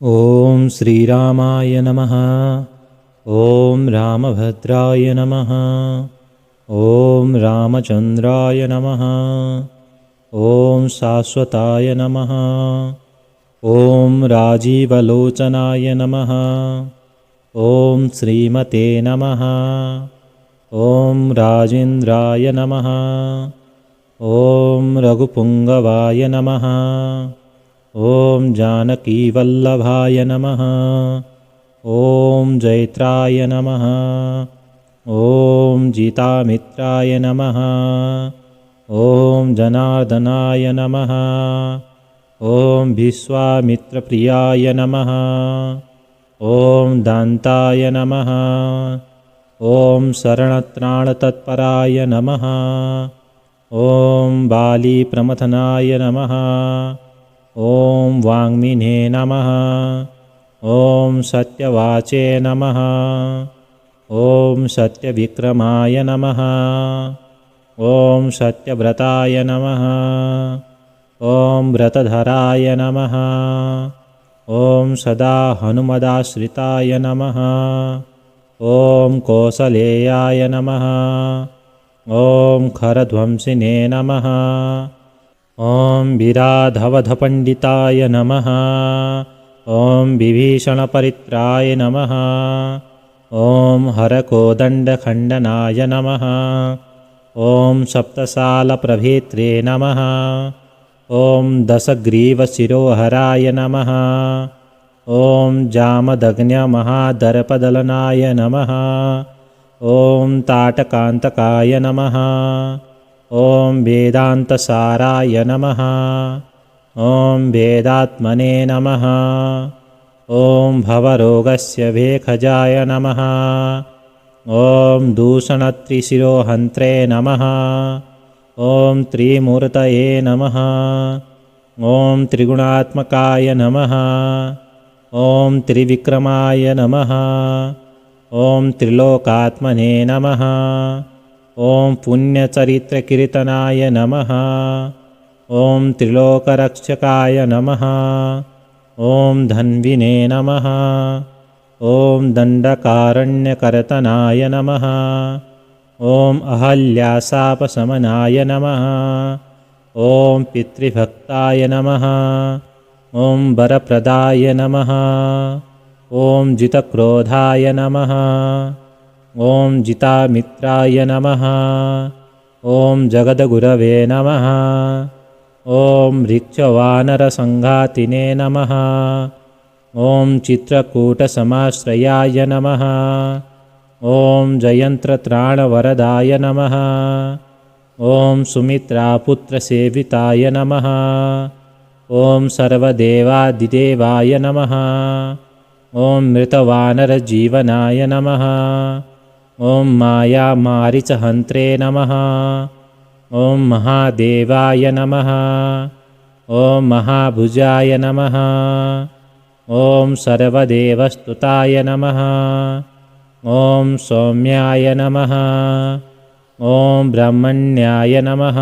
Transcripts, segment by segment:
ॐ श्रीरामाय नमः। ॐ रामभद्राय नमः। ॐ रामचन्द्राय नमः। ॐ शाश्वताय नमः। ॐ राजीवलोचनाय नमः। ॐ श्रीमते नमः। ॐ राजेन्द्राय नमः। ॐ रघुपुङ्गवाय नमः। ॐ जानकीवल्लभाय नमः। ॐ जैत्राय नमः। ॐ जितामित्राय नमः। ॐ जनार्दनाय नमः। ॐ विश्वामित्रप्रियाय नमः। ॐ दान्ताय नमः। ॐ शरणत्राणतत्पराय नमः। ॐ बालीप्रमथनाय नमः। ॐ वाङ्मिने नमः। ॐ सत्यवाचे नमः। ॐ सत्यविक्रमाय नमः। ॐ सत्यव्रताय नमः। ॐ व्रतधराय नमः। ॐ सदा हनुमदाश्रिताय नमः। ॐ कौसलेयाय नमः। ॐ खरध्वंसिने नमः। ॐ विराधवधपण्डिताय नमः। ॐ विभीषणपरित्राय नमः। ॐ हरकोदण्डखण्डनाय नमः। ॐ सप्तसालप्रभेत्रे नमः। ॐ दशग्रीवशिरोहराय नमः। ॐ जामदग्न्यमहादर्पदलनाय नमः। ॐ ताटकान्तकाय नमः। ॐ वेदान्तसाराय नमः। ॐ वेदात्मने नमः। ॐ भवरोगस्य भेखजाय नमः। ॐ दूषणत्रिशिरोहन्त्रे नमः। ॐ त्रिमूर्तये नमः। ॐ त्रिगुणात्मकाय नमः। ॐ त्रिविक्रमाय नमः। ॐ त्रिलोकात्मने नमः। ॐ पुण्यचरित्रकीर्तनाय नमः। ॐ त्रिलोकरक्षकाय नमः। ॐ धन्विने नमः। ॐ दण्डकारण्यकर्तनाय नमः। ॐ अहल्याशापशमनाय नमः। ॐ पितृभक्ताय नमः। ॐ वरप्रदाय नमः। ॐ जितक्रोधाय नमः। ॐ जितामित्राय नमः। ॐ जगद्गुरवे नमः। ॐ ऋक्षवानरसङ्घातिने नमः। ॐ चित्रकूटसमाश्रयाय नमः। ॐ जयन्त्रत्राणवरदाय नमः। ॐ सुमित्रापुत्रसेविताय नमः। ॐ सर्वदेवादिदेवाय नमः। ॐ मृतवानरजीवनाय नमः। ॐ मायामारीचहन्त्रे नमः। ॐ महादेवाय नमः। ॐ महाभुजाय नमः। ॐ सर्वदेवस्तुताय नमः। ॐ सौम्याय नमः। ॐ ब्रह्मण्याय नमः।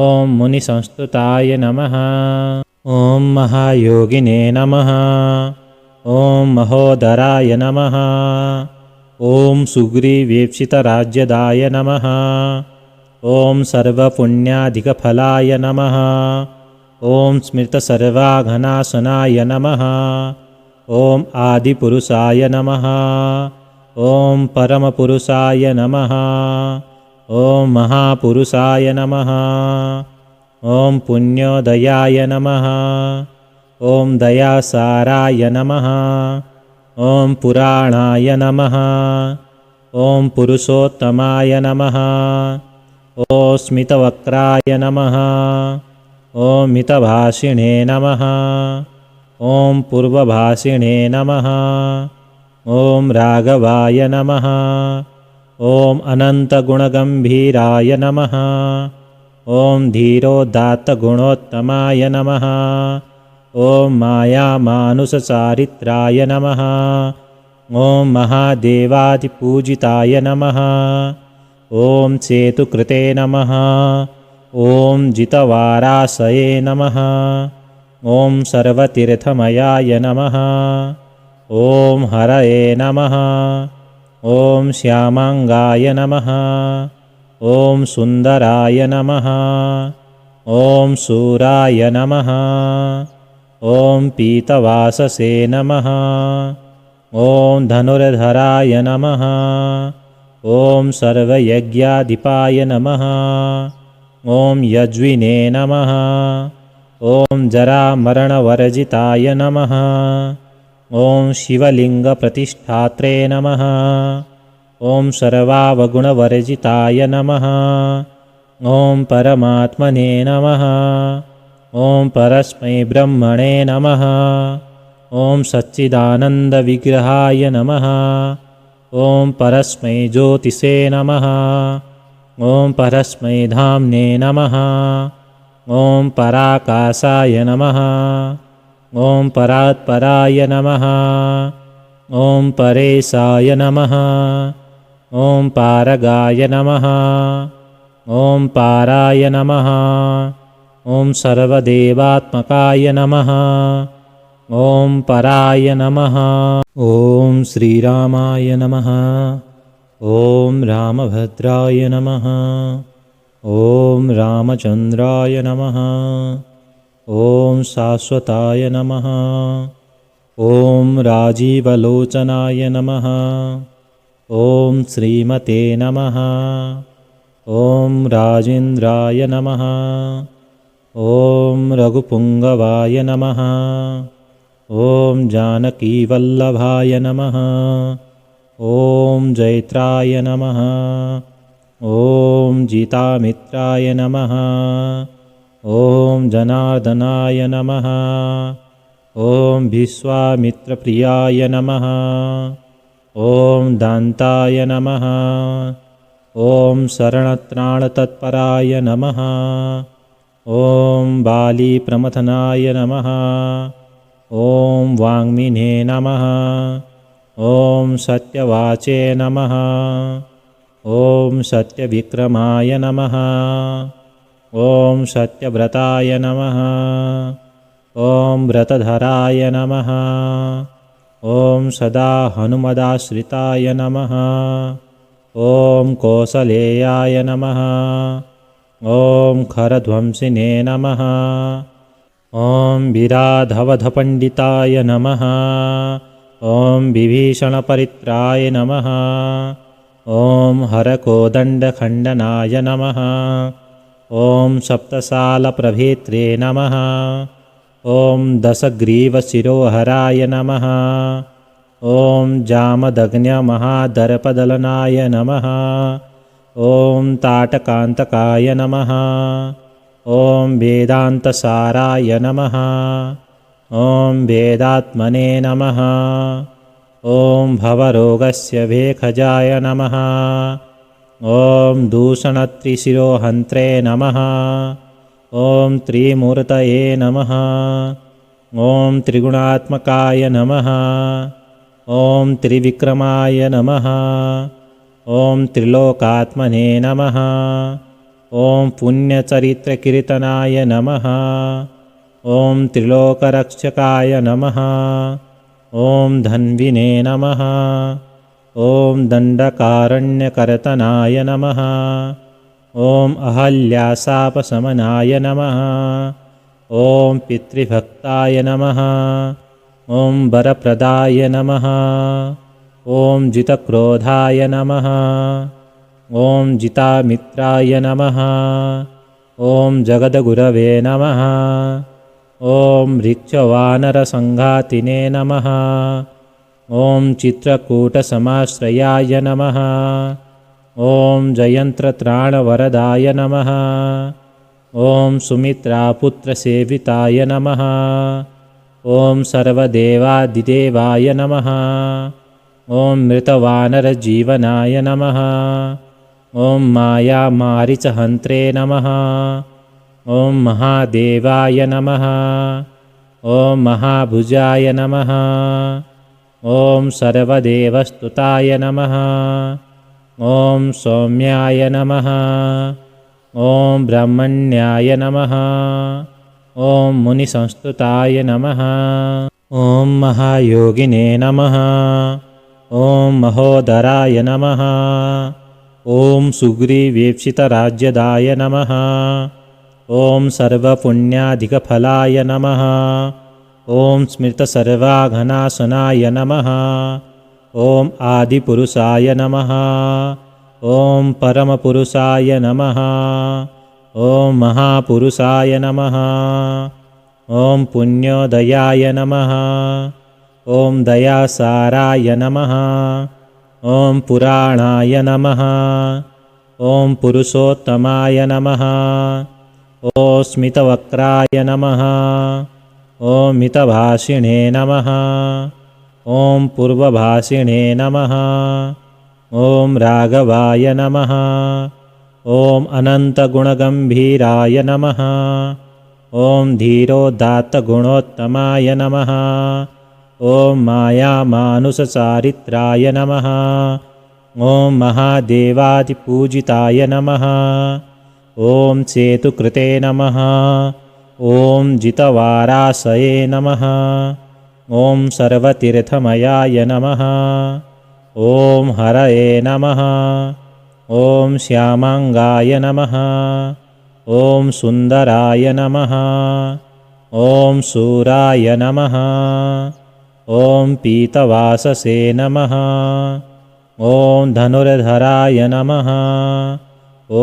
ॐ मुनिसंस्तुताय नमः। ॐ महायोगिने नमः। ॐ महोदराय नमः। ॐ सुग्रीवेप्सितराज्यदाय नमः। ॐ सर्वपुण्याधिकफलाय नमः। ॐ स्मृतसर्वाघनाशनाय नमः। ॐ आदिपुरुषाय नमः। ॐ परमपुरुषाय नमः। ॐ महापुरुषाय नमः। ॐ पुण्योदयाय नमः। ॐ दयासाराय नमः। ॐ पुराणाय नमः। ॐ पुरुषोत्तमाय नमः। ॐ स्मितवक्त्राय नमः। ॐ मितभाषिणे नमः। ॐ पूर्वभाषिणे नमः। ॐ राघवाय नमः। ॐ अनन्तगुणगम्भीराय नमः। ॐ धीरोदात्तगुणोत्तमाय नमः। ॐ मायामानुषचारित्राय नमः। ॐ महादेवादिपूजिताय नमः। ॐ सेतुकृते नमः। ॐ जितवारासये नमः। ॐ सर्वतीर्थमयाय नमः। ॐ हरये नमः। ॐ श्यामाङ्गाय नमः। ॐ सुन्दराय नमः। ॐ शूराय नमः। ॐ पीतवाससे नमः। ॐ धनुर्धराय नमः। ॐ सर्वयज्ञाधिपाय नमः। ॐ यज्विने नमः। ॐ जरामरणवर्जिताय नमः। ॐ शिवलिङ्गप्रतिष्ठात्रे नमः। ॐ सर्वावगुणवर्जिताय नमः। ॐ परमात्मने नमः। ॐ परस्मै ब्रह्मणे नमः। ॐ सच्चिदानन्दविग्रहाय नमः। ॐ परस्मै ज्योतिषे नमः। ॐ परस्मै धाम्ने नमः। ॐ पराकाशाय नमः। ॐ परात्पराय नमः। ॐ परेशाय नमः। ॐ पारगाय नमः। ॐ पाराय नमः। ॐ सर्वदेवात्मकाय नमः। ॐ पराय नमः। ॐ श्रीरामाय नमः। ॐ रामभद्राय नमः। ॐ रामचन्द्राय नमः। ॐ शाश्वताय नमः। ॐ राजीवलोचनाय नमः। ॐ श्रीमते नमः। ॐ राजेन्द्राय नमः। ॐ रघुपुङ्गवाय नमः। ॐ जानकीवल्लभाय नमः। ॐ जैत्राय नमः। ॐ जितामित्राय नमः। ॐ जनार्दनाय नमः। ॐ विश्वामित्रप्रियाय नमः। ॐ दान्ताय नमः। ॐ शरणत्राणतत्पराय नमः। ॐ बालीप्रमथनाय नमः। ॐ वाङ्मिने नमः। ॐ सत्यवाचे नमः। ॐ सत्यविक्रमाय नमः। ॐ सत्यव्रताय नमः। ॐ व्रतधराय नमः। ॐ सदा हनुमदाश्रिताय नमः। ॐ कौसलेयाय नमः। ॐ खरध्वंसिने नमः। ॐ विराधवधपण्डिताय नमः। ॐ विभीषणपरित्राय नमः। ॐ हरकोदण्डखण्डनाय नमः। ॐ सप्तसालप्रभेत्रे नमः। ॐ दशग्रीवशिरोहराय नमः। ॐ जामदग्न्यमहादर्पदलनाय नमः। ॐ ताटकान्तकाय नमः। ॐ वेदान्तसाराय नमः। ॐ वेदात्मने नमः। ॐ भवरोगस्य भेखजाय नमः। ॐ दूषणत्रिशिरोहन्त्रे नमः। ॐ त्रिमूर्तये नमः। ॐ त्रिगुणात्मकाय नमः। ॐ त्रिविक्रमाय नमः। ॐ त्रिलोकात्मने नमः। ॐ पुण्यचरित्रकीर्तनाय नमः। ॐ त्रिलोकरक्षकाय नमः। ॐ धन्विने नमः। ॐ दण्डकारण्यकर्तनाय नमः। ॐ अहल्याशापशमनाय नमः। ॐ पितृभक्ताय नमः। ॐ वरप्रदाय नमः। ॐ जितक्रोधाय नमः। ॐ जितामित्राय नमः। ॐ जगद्गुरवे नमः। ॐ ऋक्षवानरसङ्घातिने नमः। ॐ चित्रकूटसमाश्रयाय नमः। ॐ जयन्त्रत्राणवरदाय नमः। ॐ सुमित्रापुत्रसेविताय नमः। ॐ सर्वदेवादिदेवाय नमः। ॐ मृतवानरजीवनाय नमः। ॐ मायामारीचहन्त्रे नमः। ॐ महादेवाय नमः। ॐ महाभुजाय नमः। ॐ सर्वदेवस्तुताय नमः। ॐ सौम्याय नमः। ॐ ब्रह्मण्याय नमः। ॐ मुनिसंस्तुताय नमः। ॐ महायोगिने नमः। ॐ महोदराय नमः। ॐ सुग्रीवेप्सितराज्यदाय नमः। ॐ सर्वपुण्याधिकफलाय नमः। ॐ स्मृतसर्वाघनाशनाय नमः। ॐ आदिपुरुषाय नमः। ॐ परमपुरुषाय नमः। ॐ महापुरुषाय नमः। ॐ पुण्योदयाय नमः। ॐ दयासाराय नमः। ॐ पुराणाय नमः। ॐ पुरुषोत्तमाय नमः। ॐ स्मितवक्त्राय नमः। ॐ मितभाषिणे नमः। ॐ पूर्वभाषिणे नमः। ॐ राघवाय नमः। ॐ अनन्तगुणगम्भीराय नमः। ॐ धीरोदात्तगुणोत्तमाय नमः। ॐ मायामानुषचारित्राय नमः। ॐ महादेवादिपूजिताय नमः। ॐ सेतुकृते नमः। ॐ जितवारासये नमः। ॐ सर्वतीर्थमयाय नमः। ॐ हरये नमः। ॐ श्यामाङ्गाय नमः। ॐ सुन्दराय नमः। ॐ शूराय नमः। ॐ पीतवाससे नमः। ॐ धनुर्धराय नमः।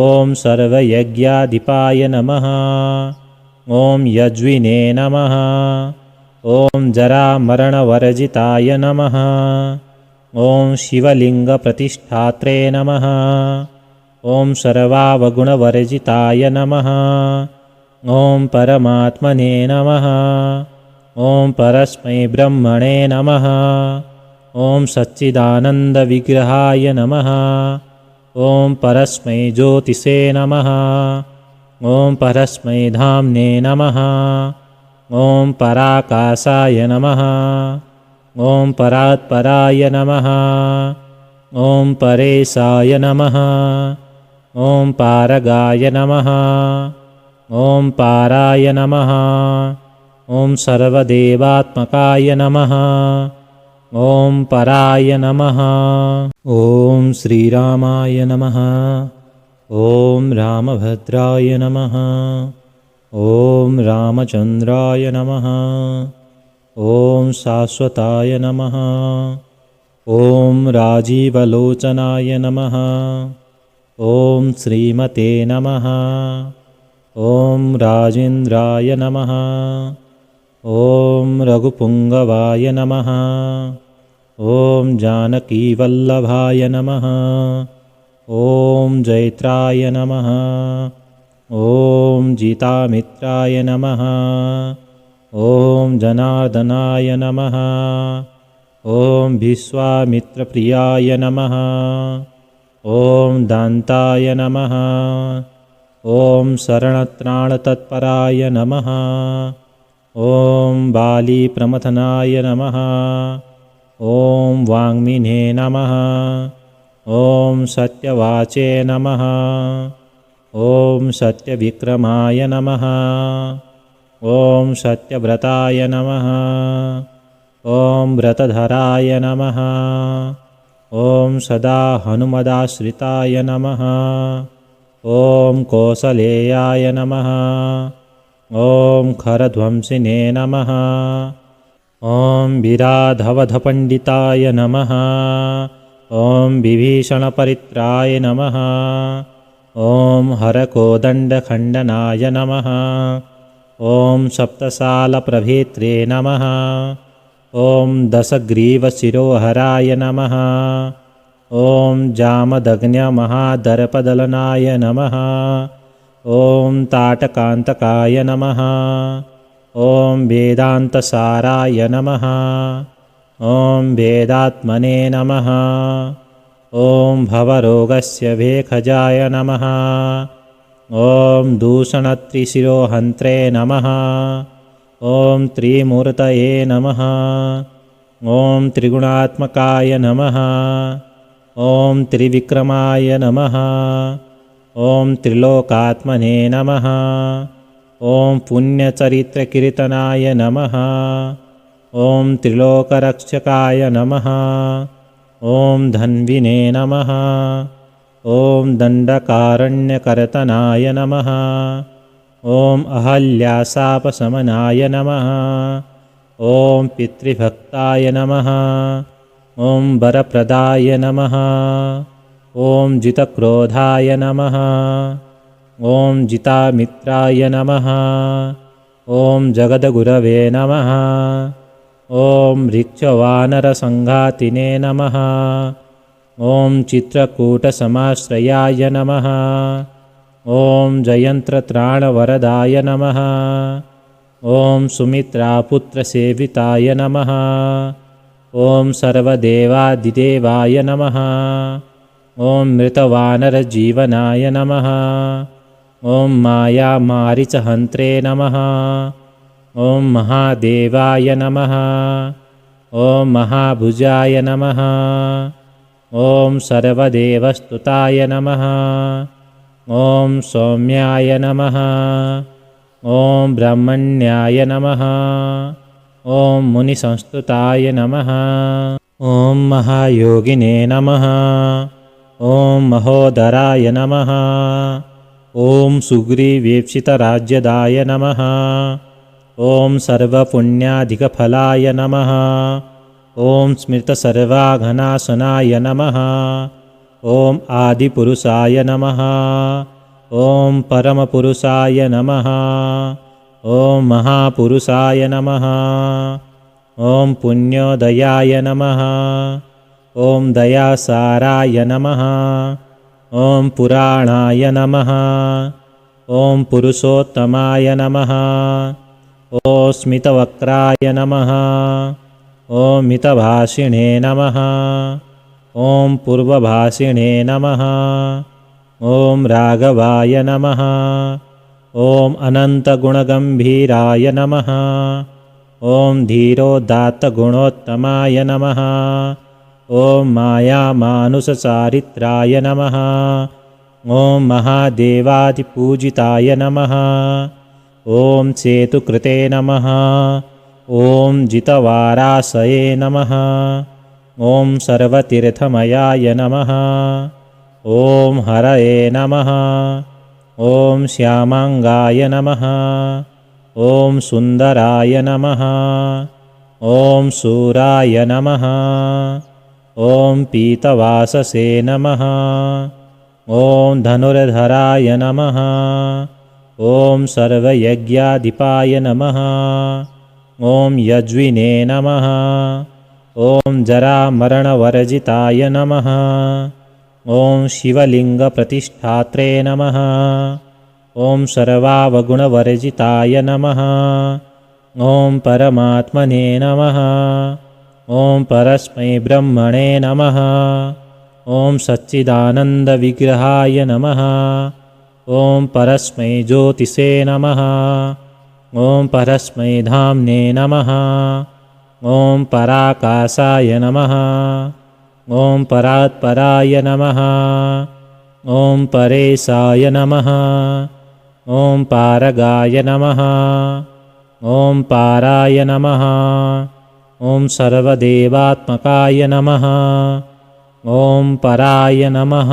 ॐ सर्वयज्ञाधिपाय नमः। ॐ यज्विने नमः। ॐ जरामरणवर्जिताय नमः। ॐ शिवलिङ्गप्रतिष्ठात्रे नमः। ॐ सर्वावगुणवर्जिताय नमः। ॐ परमात्मने नमः। ॐ परस्मै ब्रह्मणे नमः। ॐ सच्चिदानन्दविग्रहाय नमः। ॐ परस्मै ज्योतिषे नमः। ॐ परस्मै धाम्ने नमः। ॐ पराकाशाय नमः। ॐ परात्पराय नमः। ॐ परेशाय नमः। ॐ पारगाय नमः। ॐ पाराय नमः। ॐ सर्वदेवात्मकाय नमः। ॐ पराय नमः। ॐ श्रीरामाय नमः। ॐ रामभद्राय नमः। ॐ रामचन्द्राय नमः। ॐ शाश्वताय नमः। ॐ राजीवलोचनाय नमः। ॐ श्रीमते नमः। ॐ राजेन्द्राय नमः। ॐ रघुपुङ्गवाय नमः। ॐ जानकीवल्लभाय नमः। ॐ जैत्राय नमः। ॐ जितामित्राय नमः। ॐ जनार्दनाय नमः। ॐ विश्वामित्रप्रियाय नमः। ॐ दान्ताय नमः। ॐ शरणत्राणतत्पराय नमः। ॐ बालीप्रमथनाय नमः। ॐ वाङ्मिने नमः। ॐ सत्यवाचे नमः। ॐ सत्यविक्रमाय नमः। ॐ सत्यव्रताय नमः। ॐ व्रतधराय नमः। ॐ सदा हनुमदाश्रिताय नमः। ॐ कौसलेयाय नमः। ॐ खरध्वंसिने नमः। ॐ विराधवधपण्डिताय नमः। ॐ विभीषणपरित्राय नमः। ॐ हरकोदण्डखण्डनाय नमः। ॐ सप्तसालप्रभेत्रे नमः। ॐ दशग्रीवशिरोहराय नमः। ॐ जामदग्न्यमहादर्पदलनाय नमः। ॐ ताटकान्तकाय नमः। ॐ वेदान्तसाराय नमः। ॐ वेदात्मने नमः। ॐ भवरोगस्य भेखजाय नमः। ॐ दूषणत्रिशिरोहन्त्रे नमः। ॐ त्रिमूर्तये नमः। ॐ त्रिगुणात्मकाय नमः। ॐ त्रिविक्रमाय नमः। ॐ त्रिलोकात्मने नमः। ॐ पुण्यचरित्रकीर्तनाय नमः। ॐ त्रिलोकरक्षकाय नमः। ॐ धन्विने नमः। ॐ दण्डकारण्यकर्तनाय नमः। ॐ अहल्याशापशमनाय नमः। ॐ पितृभक्ताय नमः। ॐ वरप्रदाय नमः। ॐ जितक्रोधाय नमः। ॐ जितामित्राय नमः। ॐ जगद्गुरवे नमः। ॐ ऋक्षवानरसङ्घातिने नमः। ॐ चित्रकूटसमाश्रयाय नमः। ॐ जयन्त्रत्राणवरदाय नमः। ॐ सुमित्रापुत्रसेविताय नमः। ॐ सर्वदेवादिदेवाय नमः। ॐ मृतवानरजीवनाय नमः। ॐ मायामारीचहन्त्रे नमः। ॐ महादेवाय नमः। ॐ महाभुजाय नमः। ॐ सर्वदेवस्तुताय नमः। ॐ सौम्याय नमः। ॐ ब्रह्मण्याय नमः। ॐ मुनिसंस्तुताय नमः। ॐ महायोगिने नमः। ॐ महोदराय नमः। ॐ सुग्रीवेप्सितराज्यदाय नमः। ॐ सर्वपुण्याधिकफलाय नमः। ॐ स्मृतसर्वाघनाशनाय नमः। ॐ आदिपुरुषाय नमः। ॐ परमपुरुषाय नमः। ॐ महापुरुषाय नमः। ॐ पुण्योदयाय नमः। ॐ दयासाराय नमः। ॐ पुराणाय नमः। ॐ पुरुषोत्तमाय नमः। ॐ स्मितवक्त्राय नमः। ॐ मितभाषिणे नमः। ॐ पूर्वभाषिणे नमः। ॐ राघवाय नमः। ॐ अनन्तगुणगम्भीराय नमः। ॐ धीरोदात्तगुणोत्तमाय नमः। ॐ मायामानुषचारित्राय नमः। ॐ महादेवादिपूजिताय नमः। ॐ सेतुकृते नमः। ॐ जितवाराशये नमः। ॐ सर्वतीर्थमयाय नमः। ॐ हरये नमः। ॐ श्यामाङ्गाय नमः। ॐ सुन्दराय नमः। ॐ शूराय नमः। ॐ पीतवाससे नमः। ॐ धनुर्धराय नमः। ॐ सर्वयज्ञाधिपाय नमः। ॐ यज्विने नमः। ॐ जरामरणवर्जिताय नमः। ॐ शिवलिङ्गप्रतिष्ठात्रे नमः। ॐ सर्वावगुणवर्जिताय नमः। ॐ परमात्मने नमः। ॐ परस्मै ब्रह्मणे नमः। ॐ सच्चिदानन्दविग्रहाय नमः। ॐ परस्मै ज्योतिषे नमः। ॐ परस्मै धाम्ने नमः। ॐ पराकाशाय नमः। ॐ परात्पराय नमः। ॐ परेशाय नमः। ॐ पारगाय नमः। ॐ पाराय नमः। ॐ सर्वदेवात्मकाय नमः। ॐ पराय नमः।